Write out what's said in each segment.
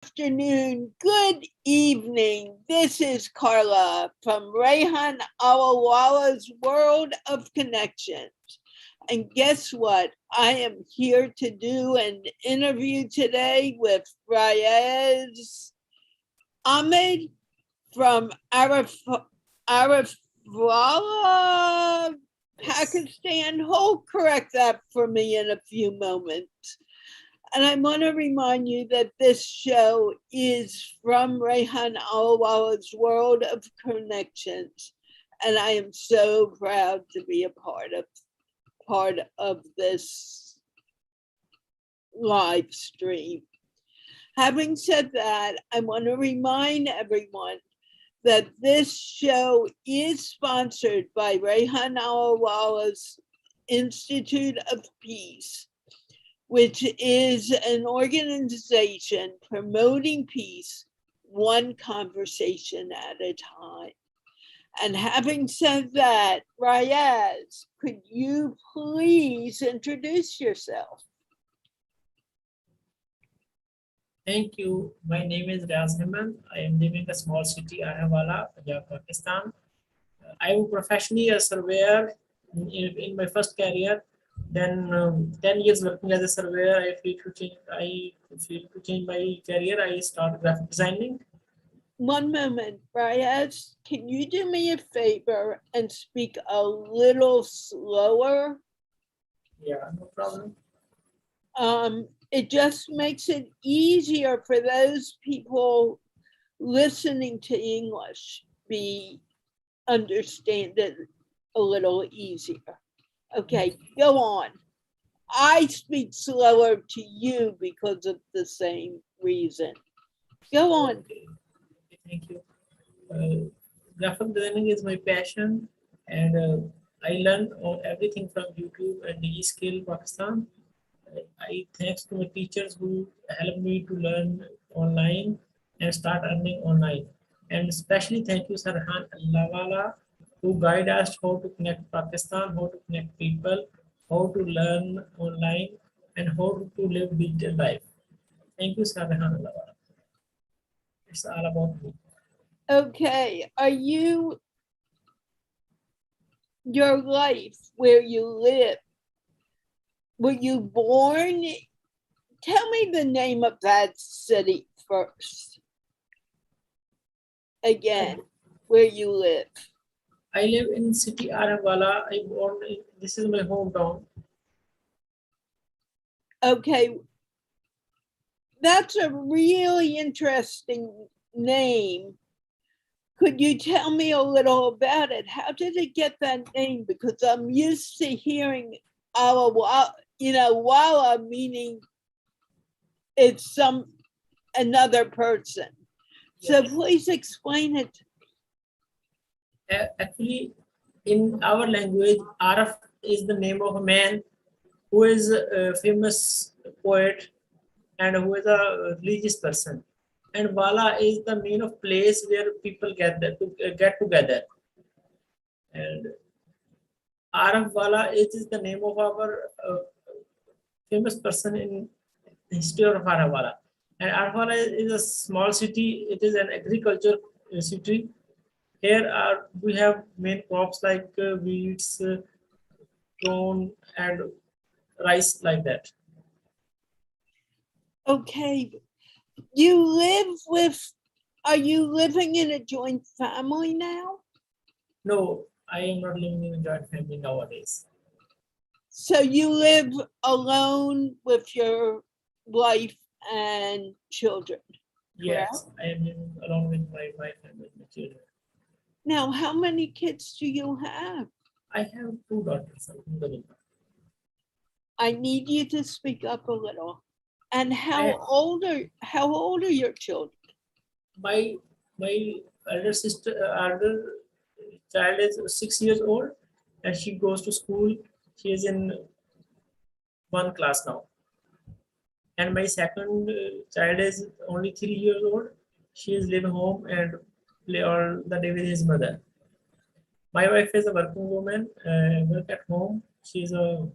Afternoon, good evening. This is Carla from Rehan Allahwala's World of Connections. And guess what? I am here to do an interview today with Riaz Ahmad from Arifwala, Pakistan. He'll correct that for me in a few moments. And I want to remind you that this show is from Rehan Allahwala's World of Connections. And I am so proud to be a part of this live stream. Having said that, I want to remind everyone that this show is sponsored by Rehan Allahwala's Institute of Peace, which is an organization promoting peace one conversation at a time. And having said that, Riaz, could you please introduce yourself? Thank you. My name is Riaz Ahmad. I am living in a small city, Arifwala, Punjab, Pakistan. I was professionally a surveyor in my first career. Then 10 years working as a surveyor, I feel to change my career. I started graphic designing. One moment, Riaz, can you do me a favor and speak a little slower? Yeah, no problem. It just makes it easier for those people listening to English understand it a little easier. Okay, go on. I speak slower to you because of the same reason. Go on. Okay, thank you. Graphic designing is my passion, and I learned everything from YouTube and Skill Pakistan. I thanks to my teachers who helped me to learn online and start earning online. And especially thank you, Sir Rehan Allahwala, who guide us how to connect Pakistan, how to connect people, how to learn online, and how to live digital life. Thank you, Sir Rehan Allahwala. It's all about me. Okay, your life where you live, were you born? Tell me the name of that city first. Again, where you live. I live in city Arifwala. This is my hometown. Okay, that's a really interesting name. Could you tell me a little about it? How did it get that name? Because I'm used to hearing Allahwala, Wala meaning it's another person. So please explain it. Actually, in our language, Araf is the name of a man who is a famous poet and who is a religious person. And Wala is the mean of place where people get together. And Arif Wala is the name of our famous person in the history of Arifwala. And Arifwala is a small city. It is an agriculture city. Here we have main crops like wheats, corn, and rice like that. Okay. Are you living in a joint family now? No, I am not living in a joint family nowadays. So you live alone with your wife and children? Yes, I am living along with my wife and with my children. Now, how many kids do you have? I have 2 daughters. I need you to speak up a little. And how old are your children? My elder child is 6 years old, and she goes to school. She is in 1 class now. And my second child is only 3 years old. She is living home and play all the day with his mother. My wife is a working woman, work at home. She is a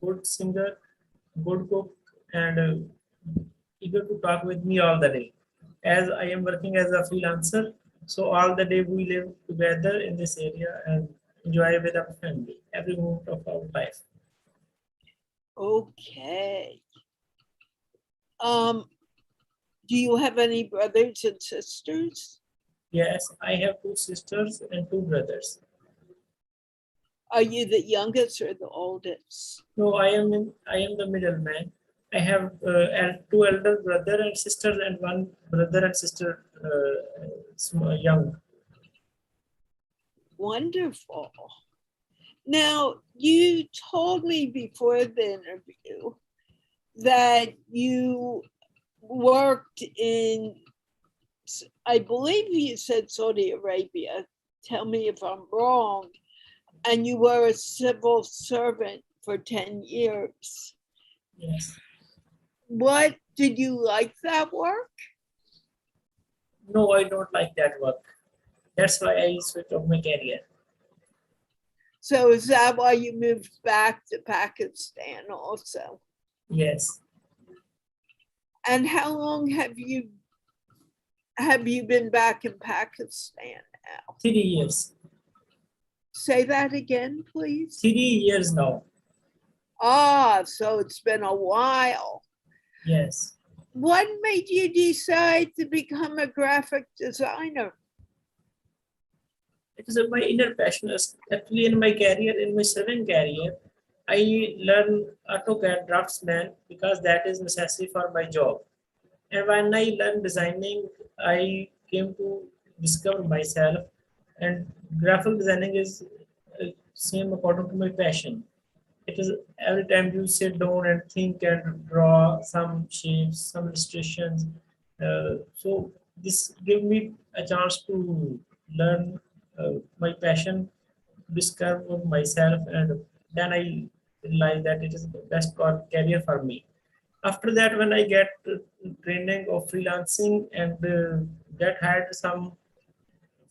good singer, good cook, and eager to talk with me all the day. As I am working as a freelancer, so all the day we live together in this area and enjoy with our family every moment of our life. Okay. Do you have any brothers and sisters? Yes, I have two sisters and two brothers. Are you the youngest or the oldest? No, I am the middleman. I have two elder brother and sisters and one brother and sister young. Wonderful. Now, you told me before the interview that you worked in, I believe you said Saudi Arabia. Tell me if I'm wrong. And you were a civil servant for 10 years. Yes. What did you like that work? No, I don't like that work. That's why I switched off my career. So is that why you moved back to Pakistan also? Yes. And how long have you been back in Pakistan now? 3 years. Say that again, please. 3 years now. Ah, so it's been a while. Yes. What made you decide to become a graphic designer? It is my inner passion. Actually, in my career, in my serving career, I learn AutoCAD draftsman because that is necessary for my job. And when I learned designing, I came to discover myself. And graphic designing is same according to my passion. It is every time you sit down and think and draw some shapes, some illustrations. So this give me a chance to learn my passion, discover myself, and then I realized that it is the best career for me. After that, when I get training of freelancing and that had some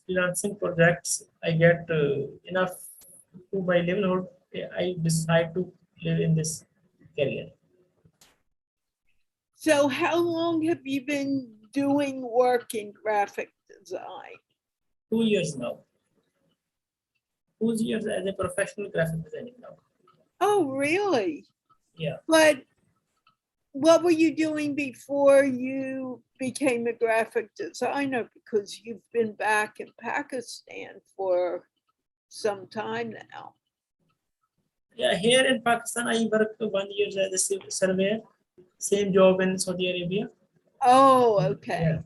freelancing projects, I get enough to my livelihood. I decide to live in this career. So how long have you been doing work in graphic design? 2 years now. 2 years as a professional graphic designer now. Oh, really? Yeah. But what were you doing before you became a graphic designer? Because you've been back in Pakistan for some time now. Yeah, here in Pakistan, I worked 1 year as a civil surveyor. Same job in Saudi Arabia. Oh, okay. Yeah.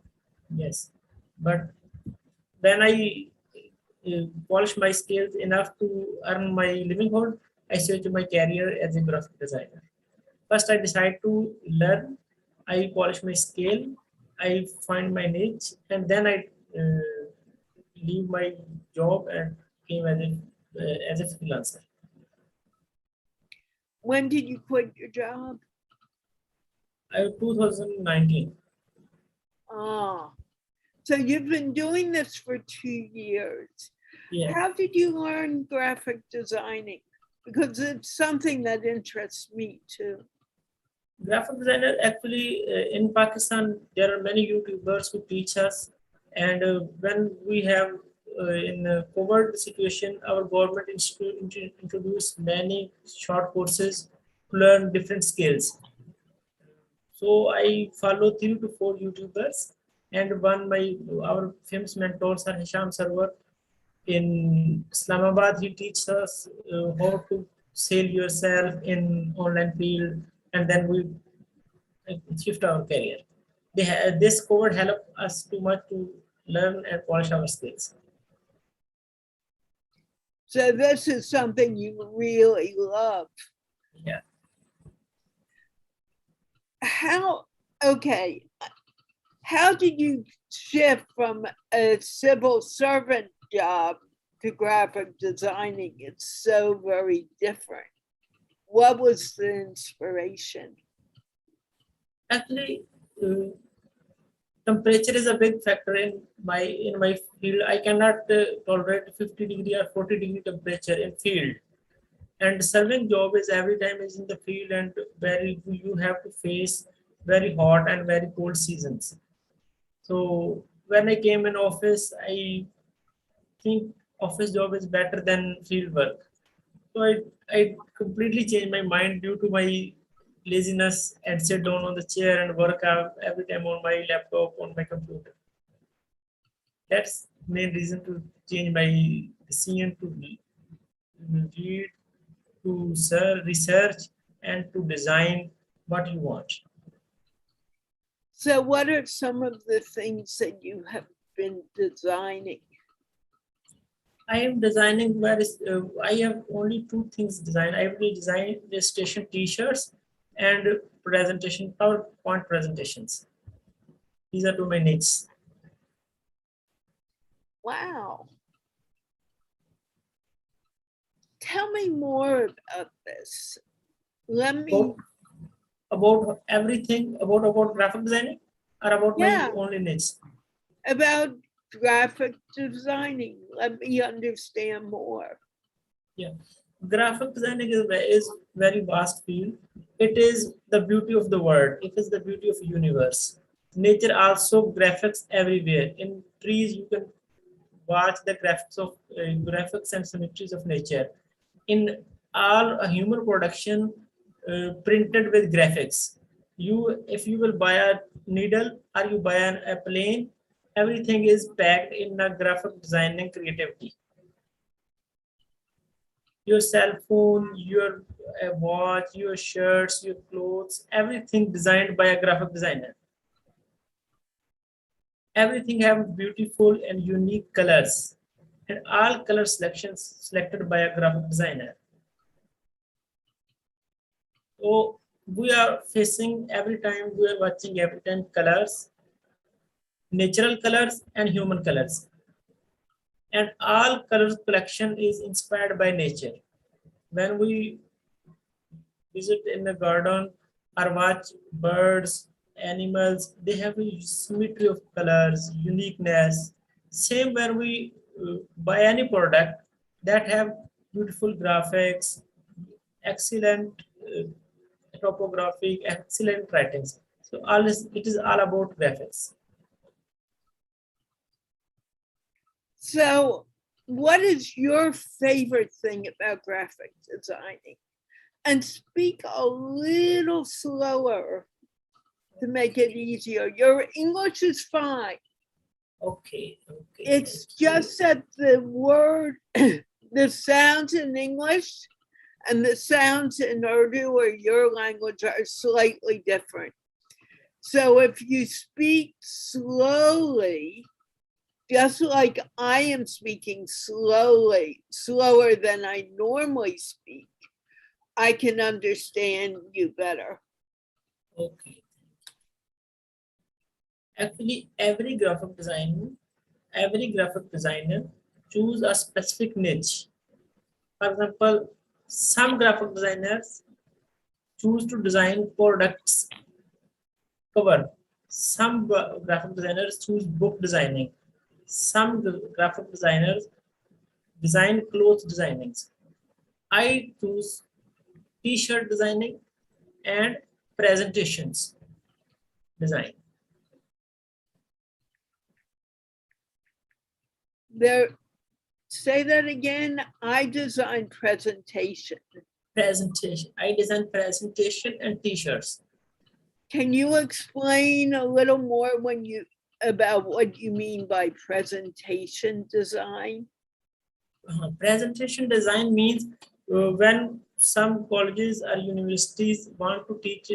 Yes. But when I polish my skills enough to earn my livelihood, I switch my career as a graphic designer. First, I decide to learn. I polish my skill. I find my niche, and then I leave my job and came as a freelancer. When did you quit your job? 2019. Ah, so you've been doing this for 2 years. Yeah. How did you learn graphic designing? Because it's something that interests me too. Graphic designer actually in Pakistan there are many YouTubers who teach us, and when we have in COVID situation, our government introduced many short courses to learn different skills. So I follow 3 to 4 YouTubers, and one my our famous mentors are Hisham Sarwar in Islamabad. He teaches us how to sell yourself in online field, and then we shift our career. This COVID helped us too much to learn and polish our skills. So this is something you really love. Yeah. How did you shift from a civil servant job to graphic designing? It's so very different. What was the inspiration? Actually, temperature is a big factor in my field. I cannot tolerate 50-degree or 40-degree temperature in field. And serving job is every time is in the field and where you have to face very hot and very cold seasons. So when I came in office, I think office job is better than field work. So I completely changed my mind due to my laziness and sit down on the chair and work out every time on my laptop, on my computer. That's main reason to change my decision to read, to research, and to design what you want. So what are some of the things that you have been designing? I am designing I have only two things designed. I will design the station t-shirts and presentation, PowerPoint presentations. These are two my needs. Wow. Tell me more about this. Let me. About everything, about graphic designing or about my only needs? About graphic designing. Let me understand more. Yeah. Graphic designing is very vast field. It is the beauty of the world. It is the beauty of the universe. Nature also graphics everywhere. In trees, you can watch the graphics and symmetries of nature. In all human production, printed with graphics. If you will buy a needle or you buy a plane, everything is packed in a graphic design and creativity. Your cell phone, your watch, your shirts, your clothes, everything designed by a graphic designer. Everything have beautiful and unique colors, and all color selections selected by a graphic designer. So we are facing every time we are watching every time colors, natural colors and human colors. And all colors collection is inspired by nature. When we visit in the garden or watch birds, animals, they have a symmetry of colors, uniqueness. Same when we buy any product that have beautiful graphics, excellent topographic, excellent writings. So it is all about graphics. So what is your favorite thing about graphic designing? And speak a little slower to make it easier. Your English is fine. Okay. It's just that the word, the sounds in English and the sounds in Urdu or your language are slightly different. So if you speak slowly, just like I am speaking slowly, slower than I normally speak, I can understand you better. Okay. Actually, every graphic designer choose a specific niche. For example, some graphic designers choose to design products cover. Some graphic designers choose book designing. Some graphic designers design clothes designings. I choose t-shirt designing and presentations design. Say that again. I design presentation. I design presentation and t-shirts. Can you explain a little more about what you mean by presentation design? Presentation design means when some colleges or universities want to teach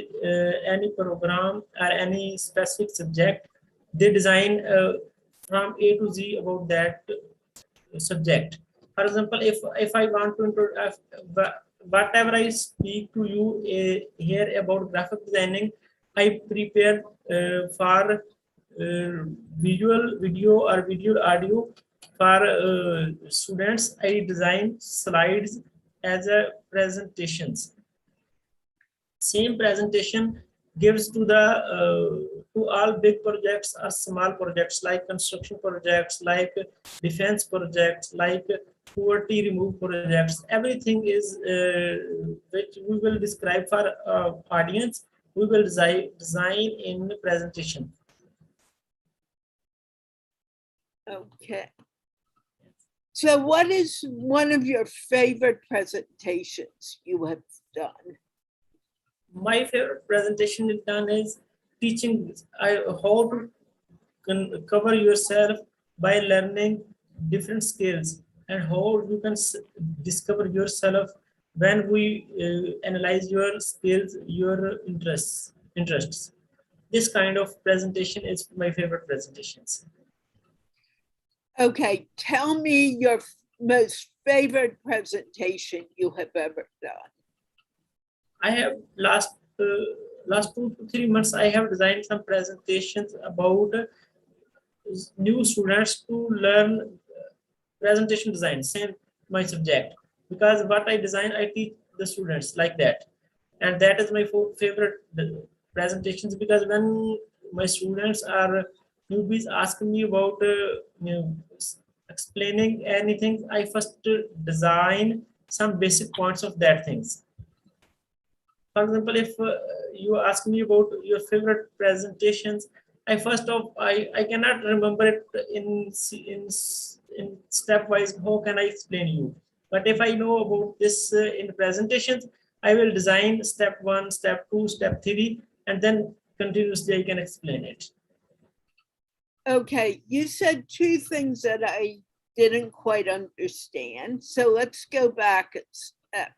any program or any specific subject, they design from A to Z about that subject. For example, if I want to whatever I speak to you here about graphic designing, I prepare for visual video or video audio for students. I design slides as a presentations. Same presentation gives to the to all big projects or small projects like construction projects, like defense projects, like poverty remove projects. Everything is which we will describe for audience we will design in presentation. Okay. So what is one of your favorite presentations you have done? My favorite presentation is done is teaching how to cover yourself by learning different skills, and how you can discover yourself when we analyze your skills, your interests. This kind of presentation is my favorite presentations. Okay, tell me your most favorite presentation you have ever done. I have last 2 to 3 months I have designed some presentations about new students to learn presentation design, same my subject, because what I design I teach the students like that, and that is my favorite presentations, because when my students are newbies asking me about explaining anything, I first design some basic points of that things. For example, if you ask me about your favorite presentations, I first of I cannot remember it in stepwise. How can I explain you? But if I know about this in presentations, I will design step 1, step 2, step 3, and then continuously I can explain it. Okay, you said two things that I didn't quite understand. So let's go back a step.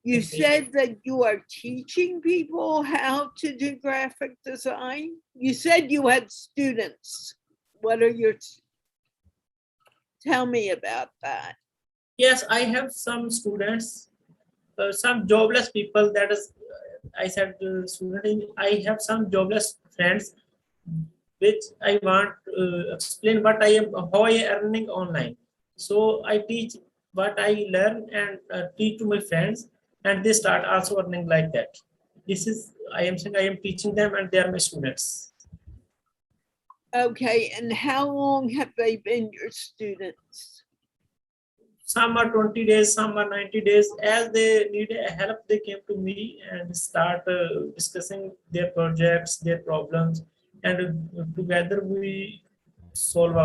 You Okay. said that you are teaching people how to do graphic design. You said you had students. What are your, tell me about that. Yes, I have some students, some jobless people. That is, I said, student. I have some jobless friends, which I want to explain what I am, how I am earning online. So I teach what I learn and teach to my friends, and they start also earning like that. This is, I am saying, I am teaching them, and they are my students. Okay, and how long have they been your students? Some are 20 days, some are 90 days. As they need help, they came to me and start discussing their projects, their problems, and together we solve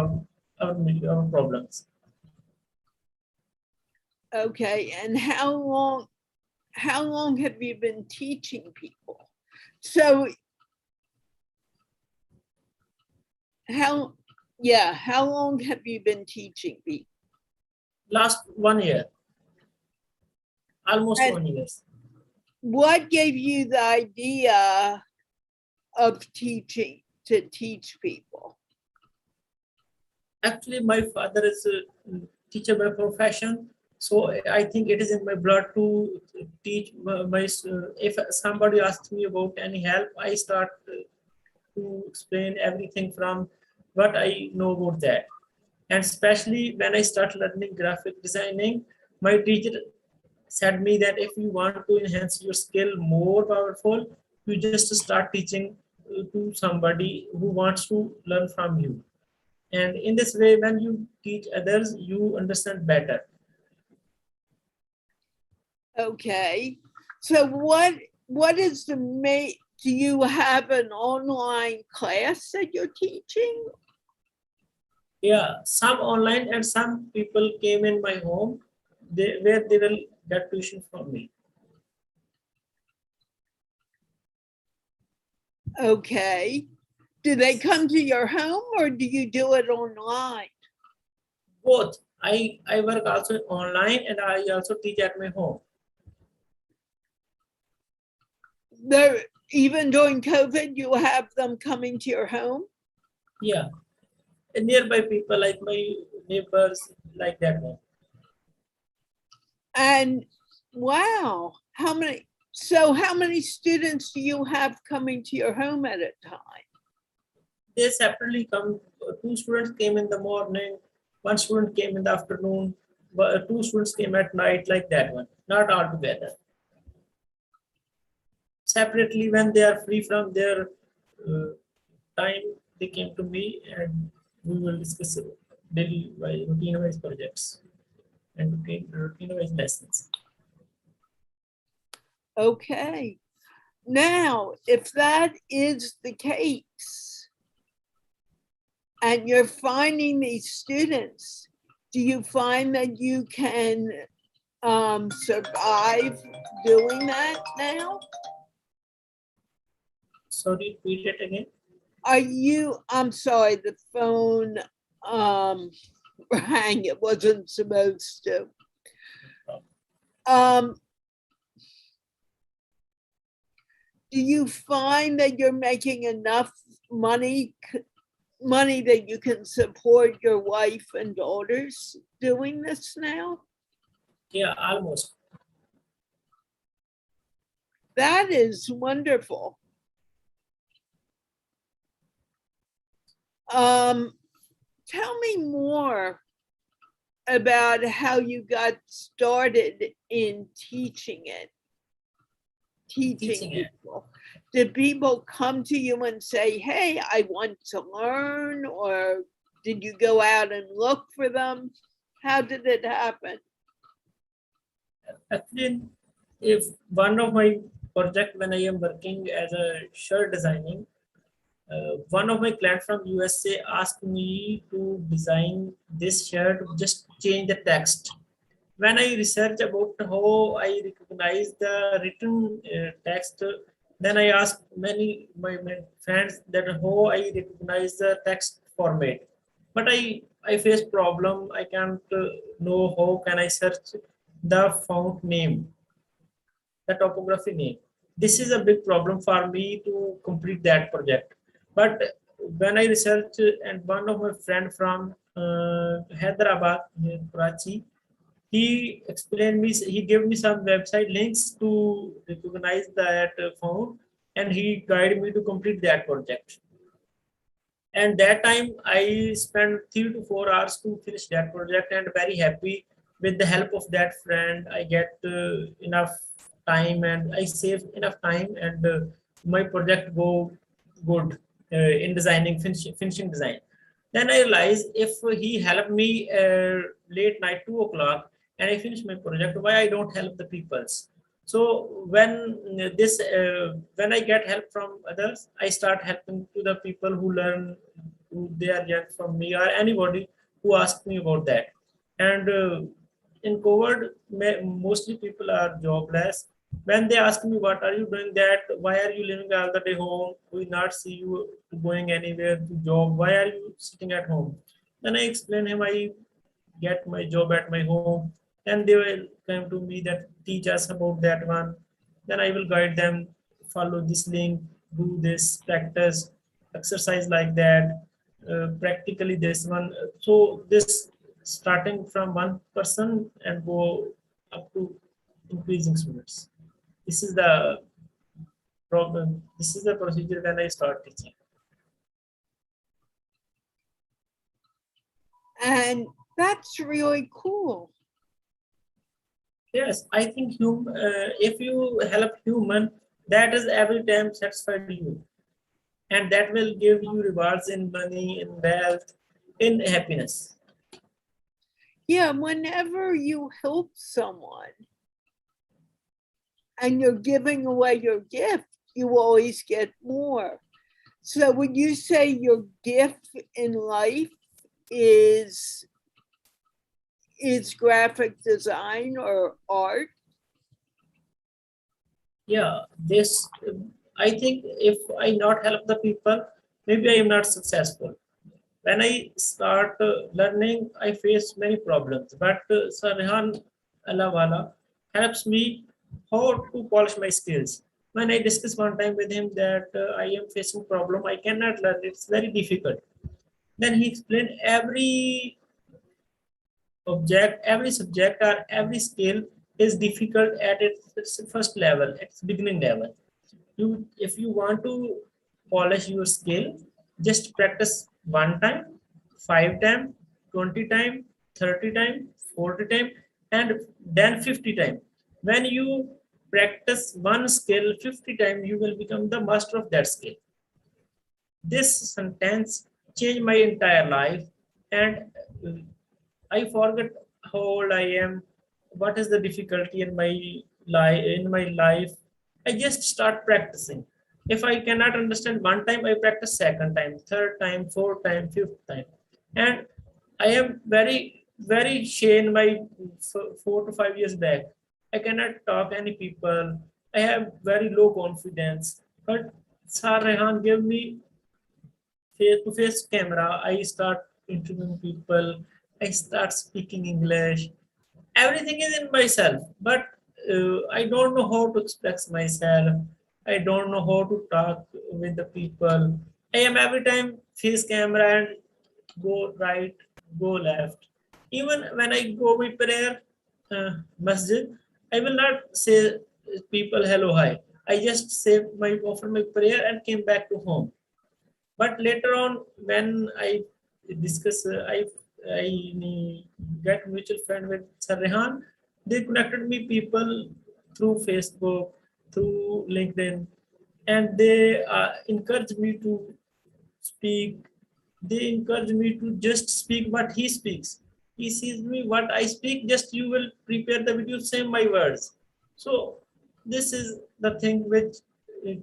our problems. Okay, and how long have you been teaching people? So how long have you been teaching people? Last 1 year, almost And 1 year. what gave you the idea of teaching, to teach people? Actually, my father is a teacher by profession, so I think it is in my blood to teach if somebody asks me about any help, I start to explain everything from what I know about that. And especially when I start learning graphic designing, my teacher said me that if you want to enhance your skill more powerful, you just start teaching to somebody who wants to learn from you. And in this way, when you teach others, you understand better. Okay, so what is the main, do you have an online class that you're teaching? Yeah, some online and some people came in my home, where they will get tuition from me. Okay, do they come to your home or do you do it online? Both. I work also online and I also teach at my home. They're, even during COVID, you have them coming to your home? Yeah, and nearby people like my neighbors, like that one. And wow, how many students do you have coming to your home at a time? They separately come. 2 students came in the morning, 1 student came in the afternoon, but 2 students came at night, like that one. Not all together. Separately, when they are free from their time, they came to me and we will discuss daily routine-wise projects and routine-wise lessons. Okay. Now, if that is the case, and you're finding these students, do you find that you can survive doing that now? Sorry, repeat it again. Are you, I'm sorry, the phone rang, it wasn't supposed to. Do you find that you're making enough money that you can support your wife and daughters doing this now? Yeah, almost. That is wonderful. Tell me more about how you got started in teaching it. Teaching people. Did people come to you and say, hey, I want to learn? Or did you go out and look for them? How did it happen? Actually, if one of my project when I am working as a shirt designing, one of my clients from USA asked me to design this shirt, just change the text. When I research about how I recognize the written text, then I ask many my friends that how I recognize the text format. But I face problem. I can't know how can I search the font name, the topography name. This is a big problem for me to complete that project. But when I research and one of my friend from Hyderabad, Karachi, he explained me, he gave me some website links to recognize that font, and he guided me to complete that project. And that time I spent 3 to 4 hours to finish that project, and very happy with the help of that friend. I get enough time and I save enough time, and my project go good in designing, finishing design. Then I realized if he helped me late night 2 o'clock and I finish my project, why I don't help the peoples? So when I get help from others, I start helping to the people who learn, who they are young from me, or anybody who asks me about that. And in COVID, mostly people are jobless. When they ask me, what are you doing that? Why are you living all the day home? We not see you going anywhere to job. Why are you sitting at home? Then I explain him I get my job at my home. And they will come to me that teach us about that one. Then I will guide them, follow this link, do this, practice, exercise like that, practically this one. So this starting from one person and go up to increasing students. This is the problem. This is the procedure when I start teaching. And that's really cool. Yes, I think if you help human, that is every time satisfied you, and that will give you rewards in money, in wealth, in happiness. Yeah, whenever you help someone and you're giving away your gift, you always get more. So would you say your gift in life is graphic design or art? Yeah, this I think if I not help the people, maybe I am not successful. When I start learning, I face many problems. But Sir Rehan Allahwala helps me how to polish my skills. When I discuss one time with him that I am facing problem, I cannot learn. It's very difficult. Then he explained every object, every subject, or every skill is difficult at its first level, its beginning level. If you want to polish your skill, just practice one time, 5 times, 20 times, 30 times, 40 times, and then 50 times. When you practice one skill 50 times, you will become the master of that skill. This sentence changed my entire life, and I forget how old I am, what is the difficulty in my life, I just start practicing. If I cannot understand one time, I practice second time, third time, fourth time, fifth time. And I am very shy in my 4 to 5 years back. I cannot talk any people. I have very low confidence. But Sir Rehan gave me face-to-face camera. I start interviewing people. I start speaking English. Everything is in myself, but I don't know how to express myself. I don't know how to talk with the people. I am every time face camera and go right, go left. Even when I go with prayer masjid, I will not say people hello hi. I just say my offer my prayer and came back to home. But later on, when I discuss, I get mutual friend with Sir Rehan. They connected me people through Facebook, through LinkedIn, and they encourage me to speak. They encourage me to just speak what he speaks. He sees me what I speak. Just you will prepare the video, same my words. So this is the thing which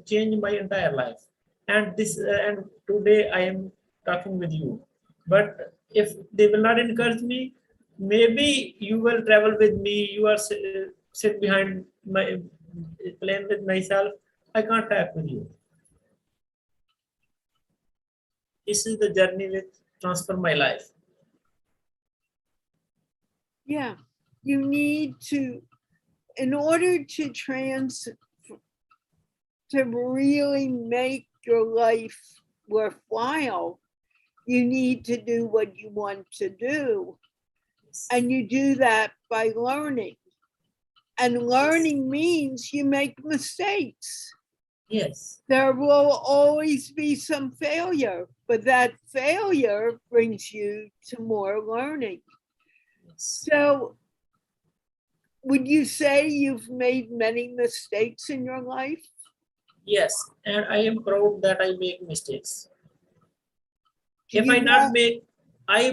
changed my entire life. And this and today I am talking with you. But if they will not encourage me, maybe you will travel with me. You are sit behind my plane with myself. I can't talk with you. This is the journey which transform my life. Yeah, you need to, in order to really make your life worthwhile, you need to do what you want to do. And you do that by learning. And learning means you make mistakes. Yes. There will always be some failure, but that failure brings you to more learning. Yes. So, would you say you've made many mistakes in your life? Yes, and I am proud that I make mistakes. Do If you I not have- make, I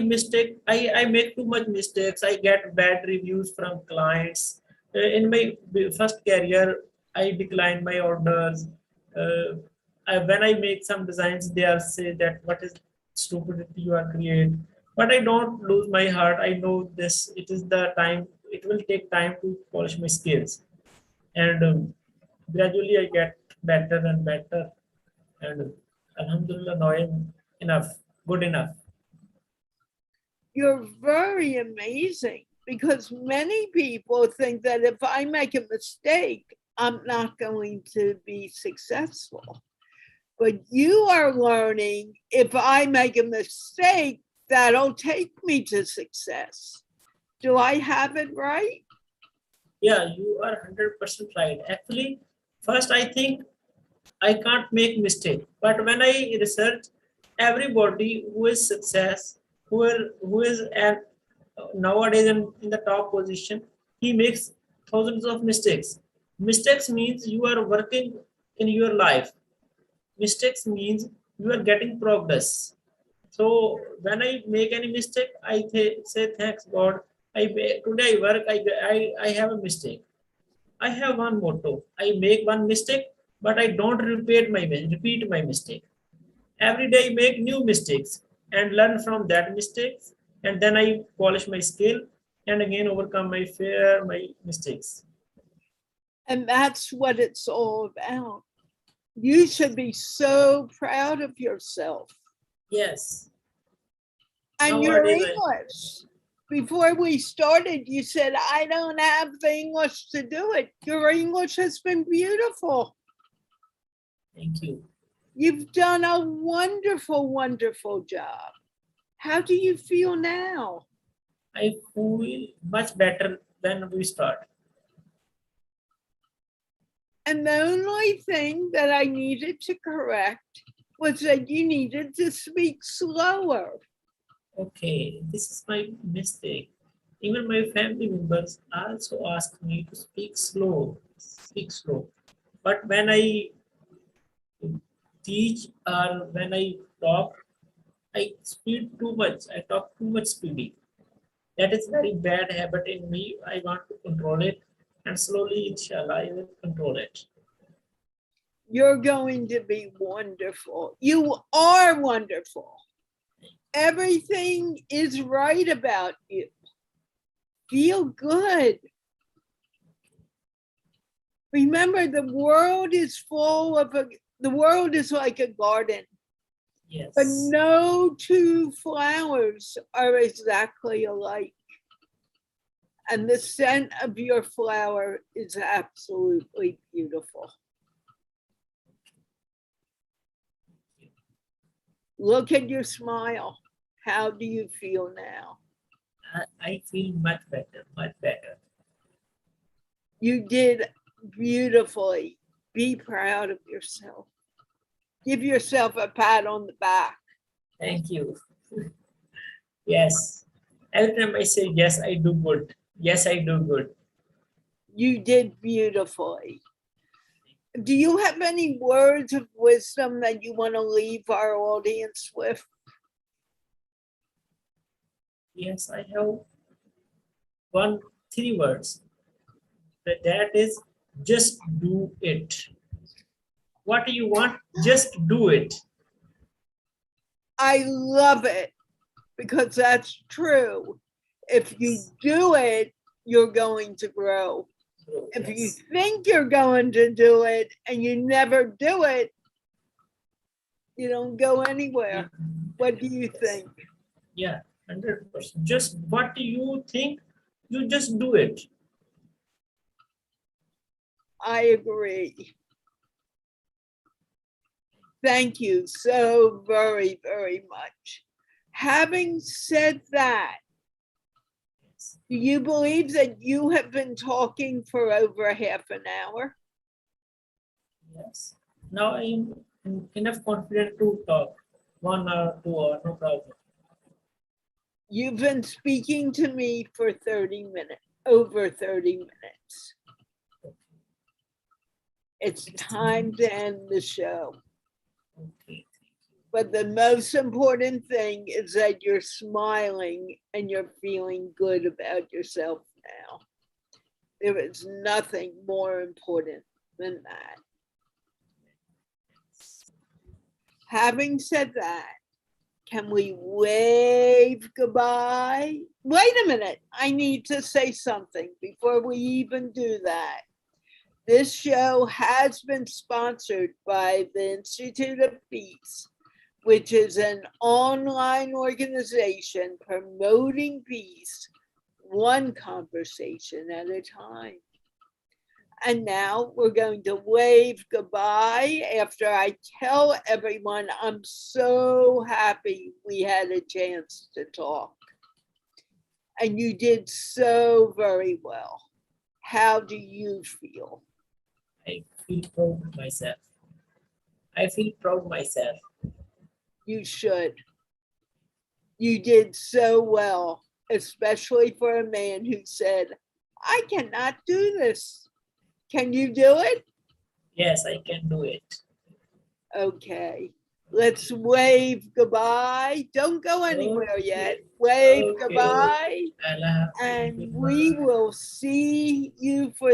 make too much mistakes. I get bad reviews from clients. In my first career, I decline my orders. When I make some designs, they are say that what is stupidity you are create. But I don't lose my heart. I know this. It is the time. It will take time to polish my skills, and gradually I get better and better. And Alhamdulillah, now I'm enough, good enough. You're very amazing, because many people think that if I make a mistake, I'm not going to be successful. But you are learning, if I make a mistake, that'll take me to success. Do I have it right? Yeah, you are 100% right. Actually, first I think I can't make mistake. But when I research, everybody who is success, who is at nowadays in the top position, he makes thousands of mistakes. Mistakes means you are working in your life. Mistakes means you are getting progress. So when I make any mistake, I say thanks God. Today I work. I have a mistake. I have one motto. I make one mistake, but I don't repeat my mistake. Every day I make new mistakes and learn from that mistakes, and then I polish my skill and again overcome my fear, my mistakes. And that's what it's all about. You should be so proud of yourself. Yes. And your Nowadays, English. Before we started, you said, I don't have the English to do it. Your English has been beautiful. thank you. You've done a wonderful, wonderful job. How do you feel now? I feel much better than we start. And the only thing that I needed to correct was that you needed to speak slower. Okay, this is my mistake. Even my family members also ask me to speak slow. But when I teach or when I talk, I speed too much. I talk too much speedy. That is very bad habit in me. I want to control it, and slowly, inshallah, I will control it. You're going to be wonderful. You are wonderful. Everything is right about you. Feel good. Remember, the world is full of the world is like a garden, Yes. but no two flowers are exactly alike. And the scent of your flower is absolutely beautiful. Look at your smile. How do you feel now? I feel much better, much better. You did beautifully. Be proud of yourself. Give yourself a pat on the back. Thank you. Yes. Every time I say yes, I do good. Yes, I do good. You did beautifully. Do you have any words of wisdom that you want to leave our audience with? Yes, I have three words. That is, just do it. What do you want? Just do it. I love it because that's true. If you do it, you're going to grow. If you Yes. think you're going to do it and you never do it, you don't go anywhere. What do you think? Yeah, 100%. Just what do you think? You just do it. I agree. Thank you so very, very much. Having said that, do you believe that you have been talking for over half an hour? Yes. Now I'm enough confident to talk 1 hour, 2 hour, no problem. You've been speaking to me for 30 minutes, over 30 minutes. It's time to end the show. Okay. But the most important thing is that you're smiling and you're feeling good about yourself now. There is nothing more important than that. Having said that, can we wave goodbye? Wait a minute, I need to say something before we even do that. This show has been sponsored by the Institute of Peace, which is an online organization promoting peace, one conversation at a time. And now we're going to wave goodbye after I tell everyone I'm so happy we had a chance to talk. And you did so very well. How do you feel? I feel proud of myself. I feel proud of myself. You should. You did so well, especially for a man who said, I cannot do this. Can you do it? Yes, I can do it. Okay. Let's wave goodbye. Don't go anywhere Okay. yet. Wave Okay. goodbye. Allah, And goodbye. we will see you for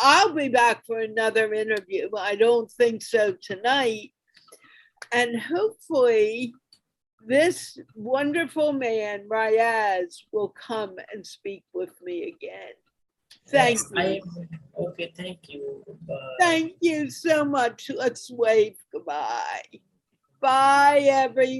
I'll be back for another interview. I don't think so tonight. And hopefully this wonderful man, Riaz, will come and speak with me again. Thank you. Okay, thank you. Bye. Thank you so much. Let's wave goodbye. Bye, everyone.